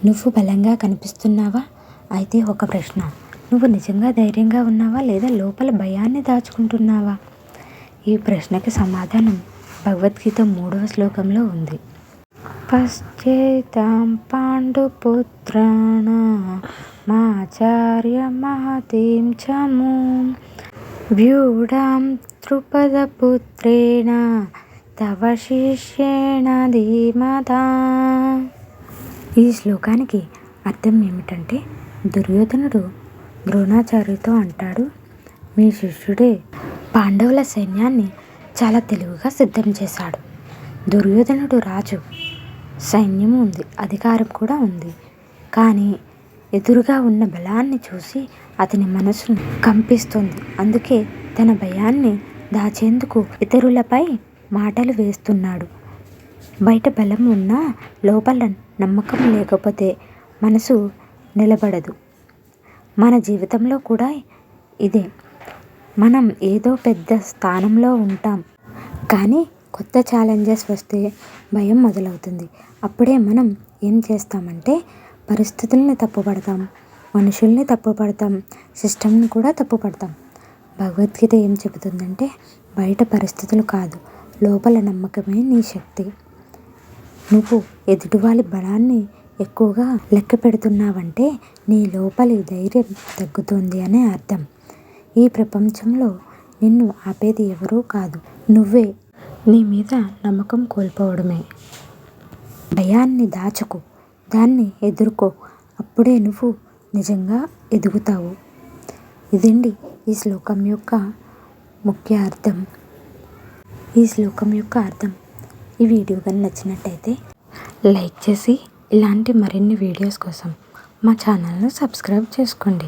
నువ్వు బలంగా కనిపిస్తున్నావా? అయితే ఒక ప్రశ్న, నువ్వు నిజంగా ధైర్యంగా ఉన్నావా లేదా లోపల భయాన్ని దాచుకుంటున్నావా? ఈ ప్రశ్నకి సమాధానం భగవద్గీత 3వ శ్లోకంలో ఉంది. పశ్చేతాం పాండుపుత్రాణమాచార్య మహతీం చమూం వ్యూఢాం ద్రుపదపుత్రేణ తవ శిష్యేణ ధీమతా. ఈ శ్లోకానికి అర్థం ఏమిటంటే, దుర్యోధనుడు ద్రోణాచార్యుతో అంటాడు, మీ శిష్యుడే పాండవుల సైన్యాన్ని చాలా తెలివిగా సిద్ధం చేశాడు. దుర్యోధనుడు రాజు, సైన్యం ఉంది, అధికారం కూడా ఉంది. కానీ ఎదురుగా ఉన్న బలాన్ని చూసి అతని మనసు కంపిస్తుంది. అందుకే తన భయాన్ని దాచేందుకు ఇతరులపై మాటలు వేస్తున్నాడు. బయట బలం ఉన్నా లోపల నమ్మకం లేకపోతే మనసు నిలబడదు. మన జీవితంలో కూడా ఇదే. మనం ఏదో పెద్ద స్థానంలో ఉంటాం, కానీ కొత్త ఛాలెంజెస్ వస్తే భయం మొదలవుతుంది. అప్పుడే మనం ఏం చేస్తామంటే పరిస్థితుల్ని తప్పుపడతాం, మనుషుల్ని తప్పుపడతాం, సిస్టమ్ని కూడా తప్పుపడతాం. భగవద్గీత ఏం చెబుతుందంటే, బయట పరిస్థితులు కాదు, లోపల నమ్మకమే నీ శక్తి. నువ్వు ఎదుటివాళ్ళ బలాన్ని ఎక్కువగా లెక్క పెడుతున్నావంటే నీ లోపలి ధైర్యం తగ్గుతుంది అనే అర్థం. ఈ ప్రపంచంలో నిన్ను ఆపేది ఎవరూ కాదు, నువ్వే నీ మీద నమ్మకం కోల్పోవడమే. భయాన్ని దాచకు, దాన్ని ఎదుర్కో. అప్పుడే నువ్వు నిజంగా ఎదుగుతావు. ఇదండి ఈ శ్లోకం యొక్క ముఖ్య అర్థం. ఈ వీడియో కానీ నచ్చినట్టయితే లైక్ చేసి ఇలాంటి మరిన్ని వీడియోస్ కోసం మా ఛానల్ను సబ్స్క్రైబ్ చేసుకోండి.